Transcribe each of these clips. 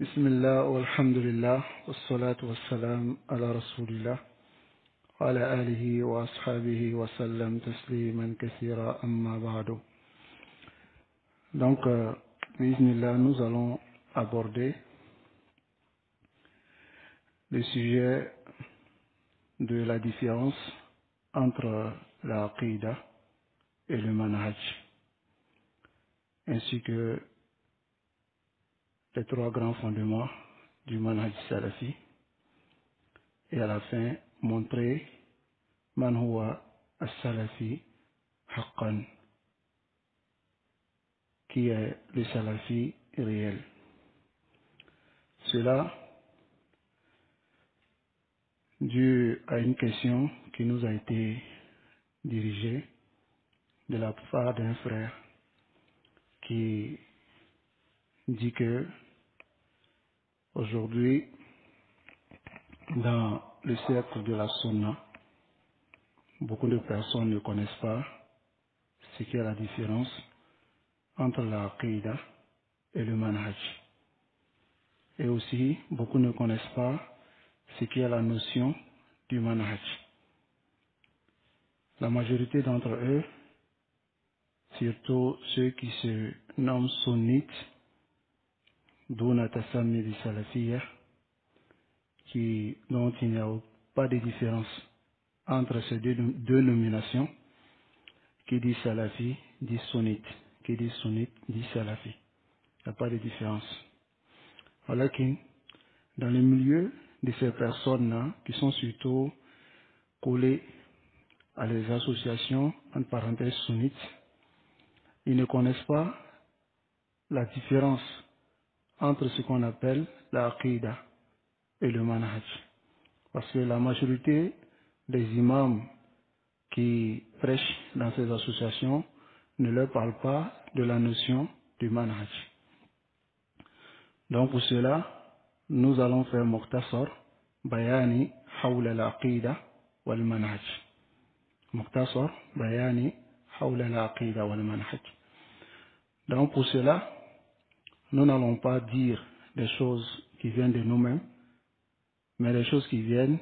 بسم الله والحمد لله والصلاة والسلام على رسول الله وعلى آله وأصحابه وسلم تسليما كثيرا أما بعد. Donc, bismillah, nous allons aborder le sujet de la différence entre la aqidah et le manhaj, ainsi que les trois grands fondements du manhaj salafi, et à la fin montrer man huwa as-salafi haqqan, qui est le salafi réel. Cela dû à une question qui nous a été dirigée de la part d'un frère qui dit que aujourd'hui, dans le cercle de la sunna, beaucoup de personnes ne connaissent pas ce qu'est la différence entre la aqidah et le manhaj. Et aussi, beaucoup ne connaissent pas ce qu'est la notion du manhaj. La majorité d'entre eux, surtout ceux qui se nomment sunnites, dont Tassammi di Salafiyya, dont il n'y a pas de différence entre ces deux nominations, qui dit Salafi, dit sunnite, qui dit sunnite, dit Salafi. Il n'y a pas de différence. Alors que dans le milieu de ces personnes-là, qui sont surtout collées à les associations, entre parenthèses sunnites, ils ne connaissent pas la différence entre ce qu'on appelle la aqidah et le manhaj. Parce que la majorité des imams qui prêchent dans ces associations ne leur parlent pas de la notion du manhaj. Donc pour cela, nous allons faire mukhtasar bayani hawla al-aqida wal manhaj. Mukhtasar bayani hawla al-aqida wal manhaj. Donc pour cela, nous n'allons pas dire des choses qui viennent de nous-mêmes, mais des choses qui viennent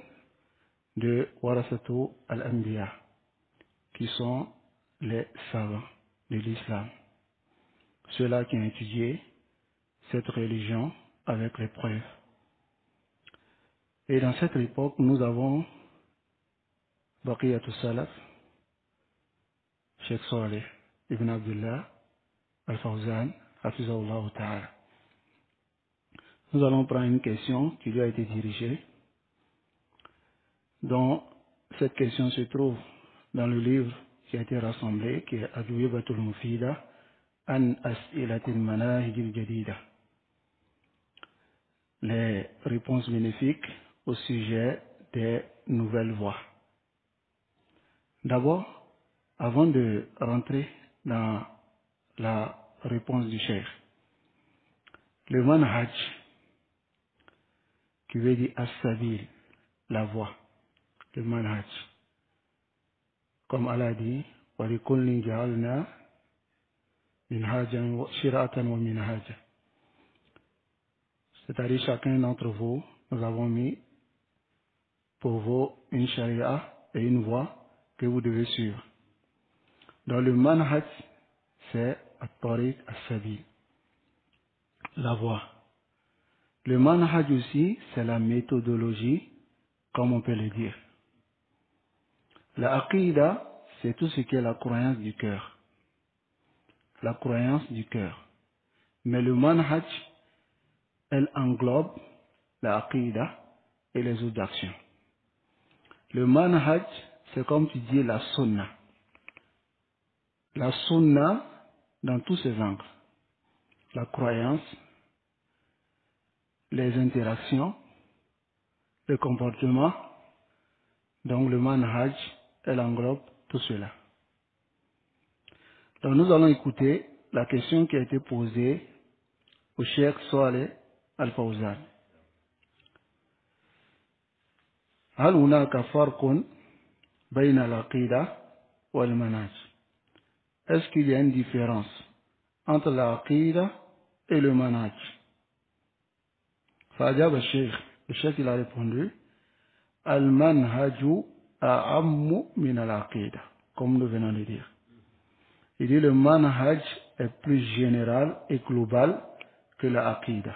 de Warasatu al-Anbiya, qui sont les savants de l'islam, ceux-là qui ont étudié cette religion avec les preuves. Et dans cette époque, nous avons Baqiyatul Salaf, Sheikh Saleh Ibn Abdullah Al-Fawzan, Hafizahullah Ta'ala. Nous allons prendre une question qui lui a été dirigée, dont cette question se trouve dans le livre qui a été rassemblé, qui est Adwibatul Mufida an As'ilatil Manahijil Jadida. Les réponses bénéfiques au sujet des nouvelles voies. D'abord, avant de rentrer dans la réponse du cheikh, le manhaj, qui veut dire as-sabil, la voie, le manhaj, comme Allah dit, wa likullin ja'alna minhajan shir'atan wa minhaja. C'est-à-dire chacun d'entre vous, nous avons mis pour vous une charia et une voie que vous devez suivre. Dans le manhaj, c'est at-tariq as-sabil, la voie. Le manhaj aussi, c'est la méthodologie, comme on peut le dire. La aqidah, c'est tout ce qui est la croyance du cœur. La croyance du cœur. Mais le manhaj, elle englobe la aqidah et les autres actions. Le manhaj, c'est comme tu dis la sunna. La sunna, dans tous ses angles. La croyance, les interactions, le comportement. Donc le manhaj, elle englobe tout cela. Donc nous allons écouter la question qui a été posée au Cheikh Saleh Al-Fawzan. هل هناك فرق بين العقيدة والمنهج? Est-ce qu'il y a une différence entre l'aqida et le manhaj? فأجاب الشيخ il a répondu Al-manhaju a'ammu min al-aqida, comme nous venons de dire. Il dit le manhaj est plus général et global que la aqida.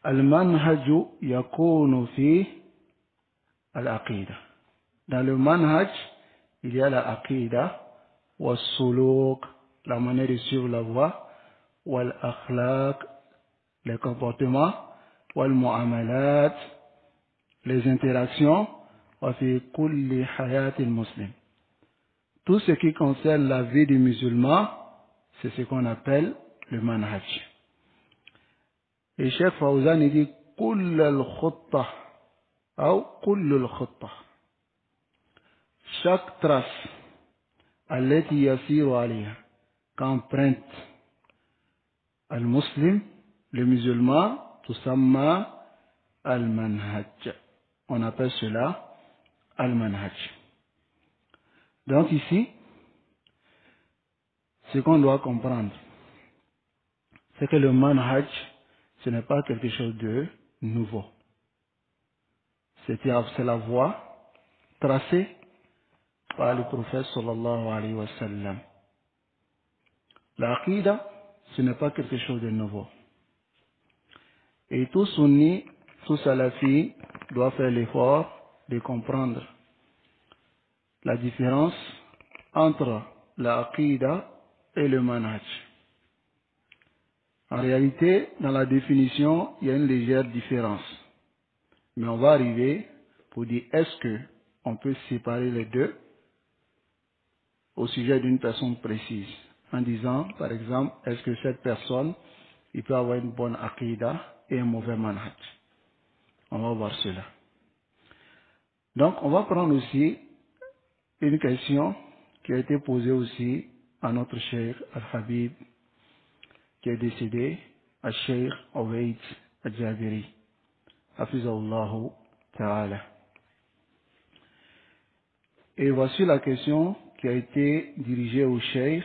Al-manhaju yakunu fi al-aqida. Dans le manhaj, il y a la aqida, wa suluk, la manière de suivre la voie, wal akhlaq, les comportements, wal mu'amalat, les interactions, wa fi kulli hayatil muslim. Tout ce qui concerne la vie du musulman, c'est ce qu'on appelle le manhaj. Et Cheikh Fawzan il dit kull al-khutta ou kull al-khutta. Chaque trace allati yasiru alayha qu'emprunte al-muslim, le musulman, tusamma al-manhaj. On appelle cela al-manhaj. Donc ici, ce qu'on doit comprendre, c'est que le manhaj, ce n'est pas quelque chose de nouveau. C'est la voie tracée par le prophète sallallahu alayhi wa sallam. L'aqida, ce n'est pas quelque chose de nouveau. Et tout sunni, tout salafi doit faire l'effort de comprendre la différence entre l'aqida et le manhaj. En réalité, dans la définition, il y a une légère différence. Mais on va arriver pour dire est-ce que on peut séparer les deux au sujet d'une personne précise. En disant, par exemple, est-ce que cette personne, il peut avoir une bonne aqida et un mauvais manhaj. On va voir cela. Donc, on va prendre aussi une question qui a été posée aussi à notre cheikh Al-Habib, qui est décédé, à Cheikh Oweid Al-Jabiri, Hafizahullahu Ta'ala. Et voici la question qui a été dirigée au cheikh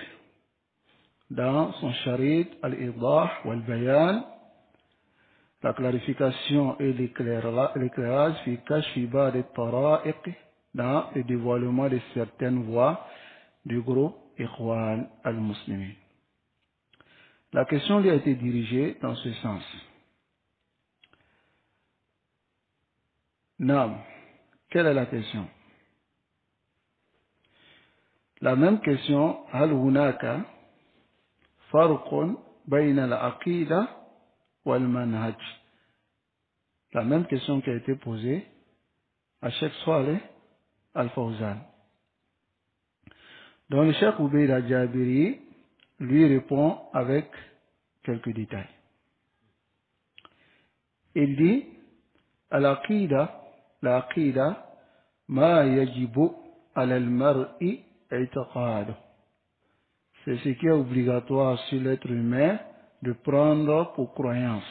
dans son charit Al-Idah wal-Bayan, la clarification et l'éclairage fi kashfi ba'd at-tara'iq, dans le dévoilement de certaines voies du groupe Ikhwan al-Muslimin. La question lui a été dirigée dans ce sens. Naam, quelle est la question? La même question, hal hunaka farqun bayna al-aqida wal manhaj. La même question qui a été posée à Cheikh Saleh Al-Fawzan. Donc le Cheikh Oweid Al-Jabiri lui répond avec quelques détails. Il dit al-aqida, l'aqida ma yajibu ala al-mar'i i'tiqadu. C'est ce qui est obligatoire sur l'être humain de prendre pour croyance.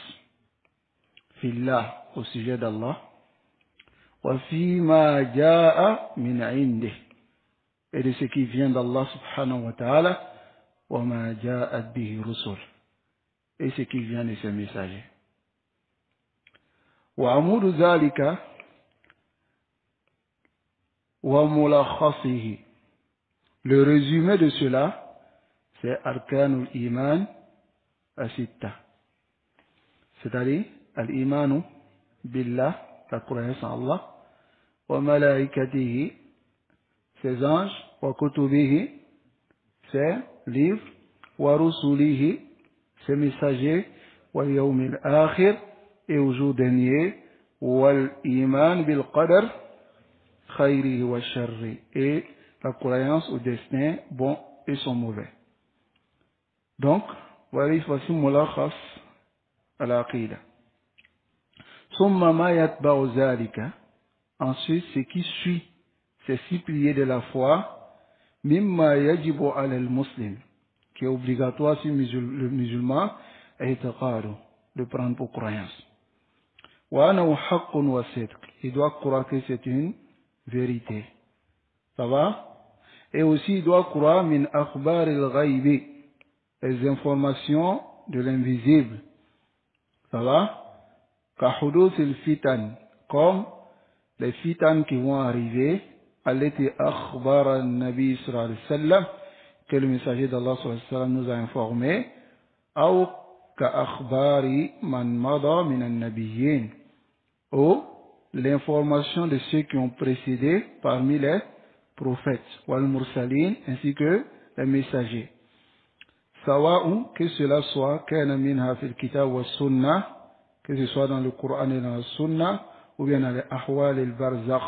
Fillah, au sujet d'Allah. Wa fi ma ja'a min indih. Et de ce qui vient d'Allah subhanahu wa ta'ala. Wa ma ja'at bihi rusul. Et ce qui vient de ses messagers. Wa amudu zalika wa mulakhasihi. Le résumé de cela, c'est Arkanul Iman Asitta. C'est-à-dire, Al-Imanu Billah, la croyance en Allah, wa malaikatihi, ses anges, wa kutubihi, ses livres, wa rusulihi, ses messagers, wa yawmil akhir, et au jour dernier, wal iman bil qadar, khayrihi wa sharri, et la croyance au destin, bon et son mauvais. Donc, voici mulakhas al-aqida. Summa ma yatba'u zalika. Ensuite, ce qui suit ces 6 piliers de la foi, mimma yajibu ala al-muslim, qui est obligatoire sur le musulman, i'tiqadu, de prendre pour croyance. Wa annahu haqqun wa sidq. Il doit croire que c'est une vérité. Ça va? Et aussi, il doit croire min akhbar al-ghaybi, les informations de l'invisible. Ça va? كحدوث الفتن comme les fitan qui vont arriver التي أخبر النبي صلى الله عليه وسلم que le messager d'Allah صلى الله عليه وسلم nous a informé أو كأخبار من مضى من النبيين ou l'information de ceux qui ont précédé parmi les prophètes wal mursalin ainsi que les messagers سواء que cela soit كان منها في الكتاب والسنة que ce soit dans le Coran et dans la Sunna ou bien dans les ahwal et le barzakh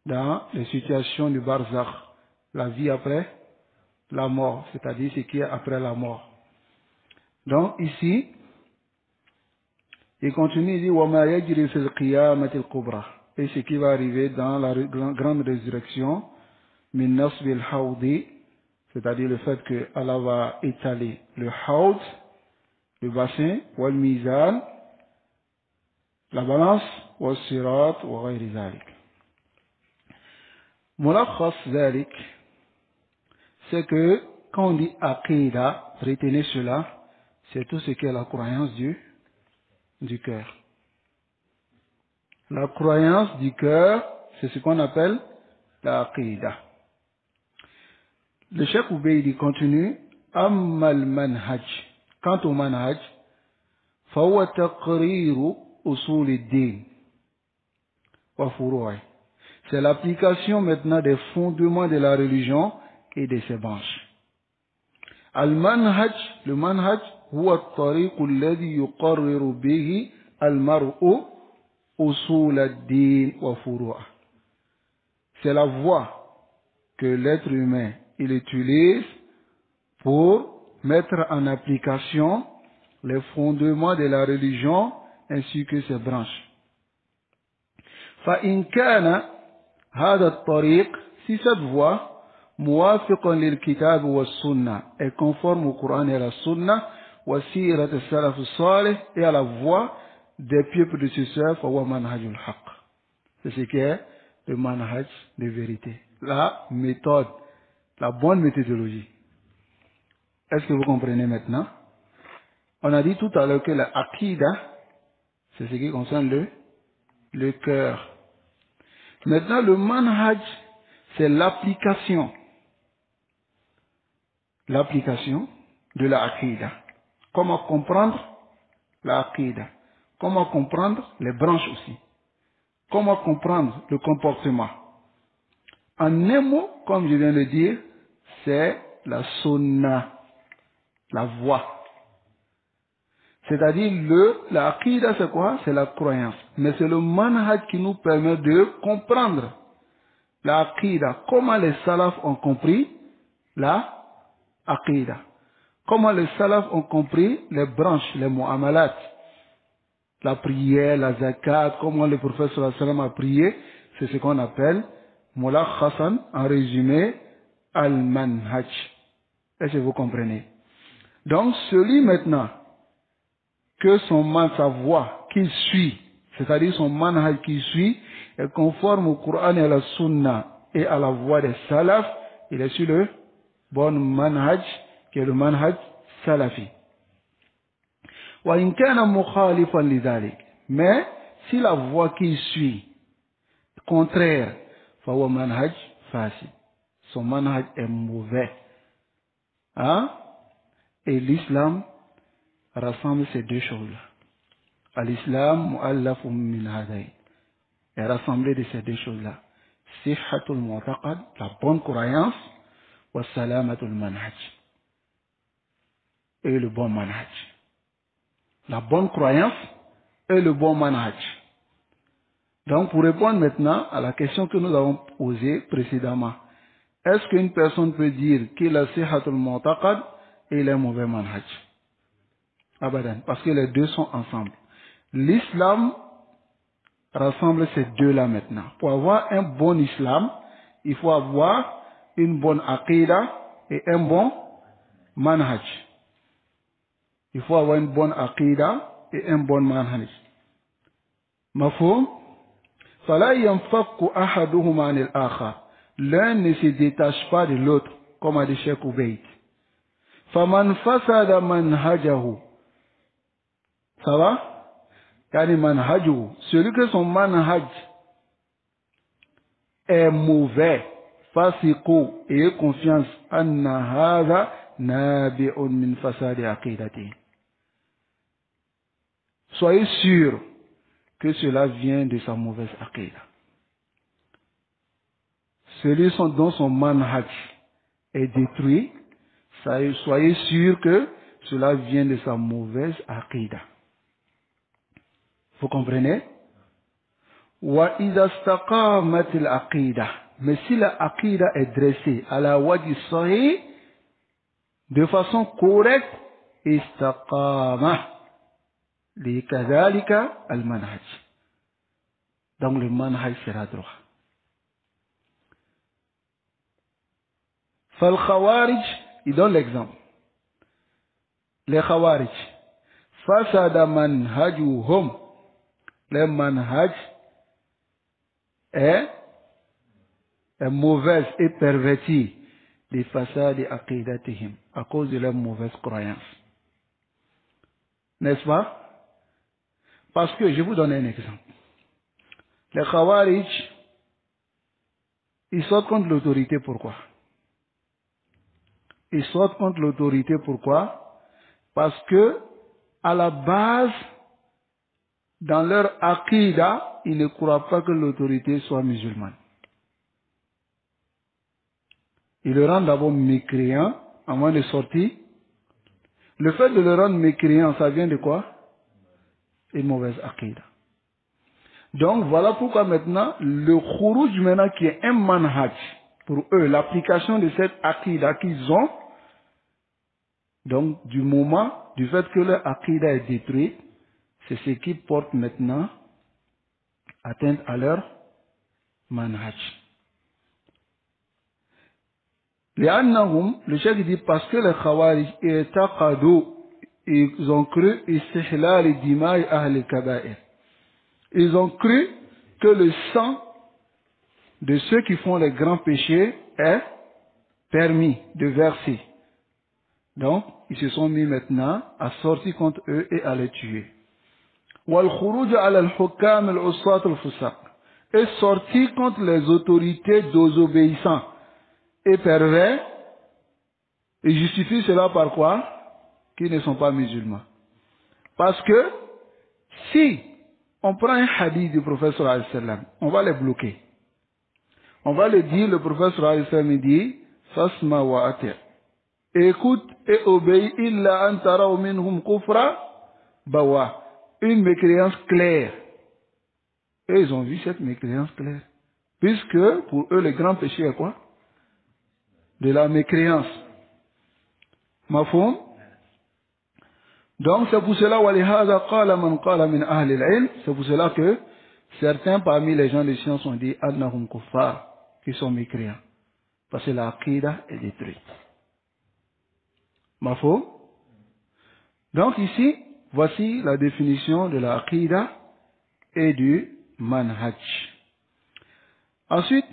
dans les situations du barzakh la vie après la mort c'est-à-dire ce qui est après la mort. Donc ici il continue, il dit وَمَا يَجْرِي فِي الْقِيَامَةِ الْكُبْرَى et ce qui va arriver dans la grande résurrection min nasbi al-hawdi c'est-à-dire le fait que Allah va étaler le hawd, le bassin, wal mizan, la balance, wal sirat, wa ghayri zalik. Mulakhas zalik, c'est que quand on dit aqidah, retenez cela, c'est tout ce qui est la croyance du cœur. La croyance du cœur, c'est ce qu'on appelle la aqidah. Le Cheikh Oubeydi continue, Ammal manhaj. Quant au manhaj, فهو تقرير أصول الدين وفروعه. C'est l'application maintenant des fondements de la religion et de ses branches. Al-manhaj, le manhaj, هو الطريق الذي يقرر به المرء أصول الدين وفروعه. C'est la voie que l'être humain il utilise pour mettre en application les fondements de la religion ainsi que ses branches. فإن كان هذا الطريق si cette voie موافقا للكتاب والسنة est conforme au Coran et à la Sunna وسيرة السلف الصالح et à la voie des pieux prédécesseurs فهو منهج الحق. C'est ce qui est le manhaj de vérité, la méthode, la bonne méthodologie. Est-ce que vous comprenez maintenant? On a dit tout à l'heure que la aqidah, c'est ce qui concerne le cœur. Maintenant, le manhaj, c'est l'application de la aqidah. Comment comprendre la aqidah? Comment comprendre les branches aussi? Comment comprendre le comportement? En un mot, comme je viens de dire, c'est la sunna, la voie. C'est-à-dire la aqidah c'est quoi? C'est la croyance. Mais c'est le manhaj qui nous permet de comprendre la aqidah. Comment les salafs ont compris la aqidah. Comment les salafs ont compris les branches, les mu'amalat. La prière, la zakat, comment le prophète sallallahu alayhi wa sallam a prié. C'est ce qu'on appelle mulakhasan, en résumé, al-manhaj. Est-ce que vous comprenez? Donc celui maintenant que sa voie qu'il suit, c'est-à-dire son manhaj qu'il suit, est conforme au Coran et à la Sunna et à la voie des salafs, il est sur le bon manhaj, qui est le manhaj salafi. وَإِنْ كَانَ مُخَالِفًا لِذَلِكَ. Mais si la voie qu'il suit contraire, فَهُوَ manhaj fasid. Son manhaj est mauvais. Hein? Et l'islam rassemble ces deux choses-là. Al-Islam mu'allafun min hadayn. Est rassemblé de ces deux choses-là. Sihhatul mu'taqad, la bonne croyance, wa salamatul manhaj. Et le bon manhaj. La bonne croyance et le bon manhaj. Donc pour répondre maintenant à la question que nous avons posée précédemment, est-ce qu'une personne peut dire qu'il a sihhatul mu'taqad et il a un mauvais manhaj? Abadan, parce que les deux sont ensemble. L'islam rassemble ces deux-là maintenant. Pour avoir un bon islam, il faut avoir une bonne aqidah et un bon manhaj. Il faut avoir une bonne aqidah et un bon manhaj. Mafhum? Fala yanfaqu ahaduhuma anil akhar. L'un ne se détache pas de l'autre, comme a dit Cheikh Oubeydi. Faman fasada manhajahu. Ça va? Yani manhaju, celui que son manhaj est mauvais, fasiqu, et confiance, anna hadha nabi'un min fasadi aqidati. Soyez sûr que cela vient de sa mauvaise aqida. Celui dont son manhaj est détruit, soyez sûr que cela vient de sa mauvaise aqida. Vous comprenez? Wa idha istaqamat al-aqida. Mais si la aqida est dressée à la wadi sahih, de façon correcte, istaqama li kadhalika al-manhaj. Donc le manhaj sera droit. Fal khawarij, il donne l'exemple. Les khawarij, fasada manhajuhum, le manhaj est mauvaise et pervertie des fasadi aqidatihim, à cause de leur mauvaise croyance. N'est-ce pas? Parce que, je vous donne un exemple. Les khawarij, ils sortent contre l'autorité, pourquoi? Ils sortent contre l'autorité, pourquoi? Parce que, à la base, dans leur aqida, ils ne croient pas que l'autorité soit musulmane. Ils le rendent d'abord mécréant, à moins de sortir. Le fait de le rendre mécréant, ça vient de quoi? Une mauvaise aqida. Donc, voilà pourquoi maintenant, le khuruj maintenant qui est un manhaj, pour eux, l'application de cette aqida qu'ils ont, donc, du moment, du fait que leur aqida est détruite, c'est ce qui porte maintenant atteinte à leur manhaj. Le chef dit parce que les khawarij ils ont cru istihlal dima'i ahli kaba'ir. Ils ont cru que le sang de ceux qui font les grands péchés est permis de verser. Donc, ils se sont mis maintenant à sortir contre eux et à les tuer. Wal khuruj ala al-hukam al-usat al-fusaq. Et sortir contre les autorités désobéissants et pervers, ils justifient cela par quoi? Qu'ils ne sont pas musulmans. Parce que si on prend un hadith du prophète sallallahu alayhi wa sallam, on va les bloquer. On va le dire, le prophète sallallahu alayhi wa sallam dit, fasma wa ati'. Écoute et obéis illa an taraw minhum kufra bawa. Une mécréance claire. Et ils ont vu cette mécréance claire. Puisque pour eux le grand péché est quoi? De la mécréance. Mafhum? Donc c'est pour cela c'est pour cela que certains parmi les gens de science ont dit annahum kuffar, qui sont mécréants. Parce que la aqida est détruite. Mafhum? Donc ici, voici la définition de la aqida et du manhaj. Ensuite,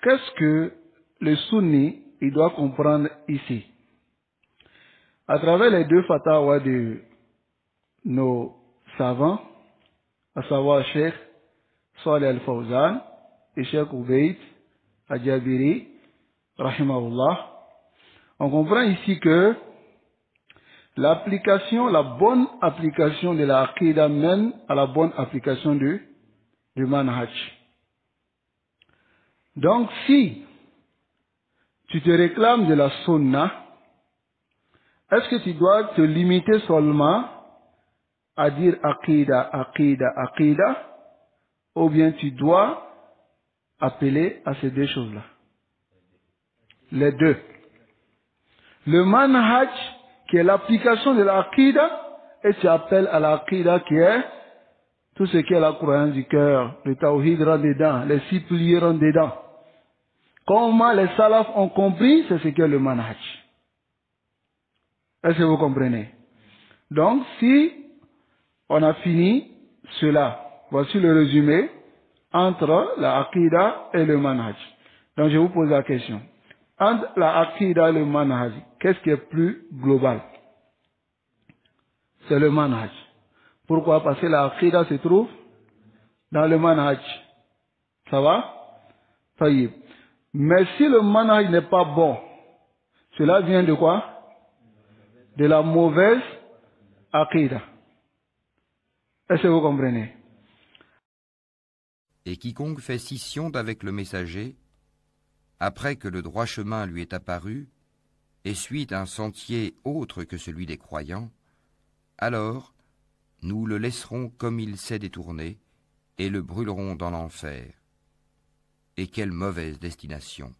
qu'est-ce que le sunni il doit comprendre ici? À travers les deux fatawas de nos savants, à savoir Cheikh Salih Al-Fawzan et Cheikh Ubayd Al-Jabiri, rahimahullah, on comprend ici que la bonne application de la aqida mène à la bonne application du manhaj. Donc si tu te réclames de la sunna, est-ce que tu dois te limiter seulement à dire aqida, aqida, aqida, ou bien tu dois appeler à ces deux choses-là? Les deux. Le manhaj, qui est l'application de l'aqida, et tu appelles à l'aqida qui est tout ce qui est la croyance du cœur, le tawhid rentre dedans, les 6 piliers rentrent dedans. Comment les salafs ont compris, c'est ce qu'est le manhaj. Est-ce que vous comprenez? Donc, si on a fini cela, voici le résumé entre la aqida et le manhaj. Donc, je vous pose la question. Entre la aqida et le manhaj, qu'est-ce qui est plus global? C'est le manhaj. Pourquoi? Parce que la aqidah se trouve dans le manhaj. Ça va? Taïb. Mais si le manhaj n'est pas bon, cela vient de quoi? De la mauvaise aqidah. Est-ce que vous comprenez? Et quiconque fait scission d'avec le messager, après que le droit chemin lui est apparu, et suit un sentier autre que celui des croyants, alors nous le laisserons comme il s'est détourné, et le brûlerons dans l'enfer. Et quelle mauvaise destination!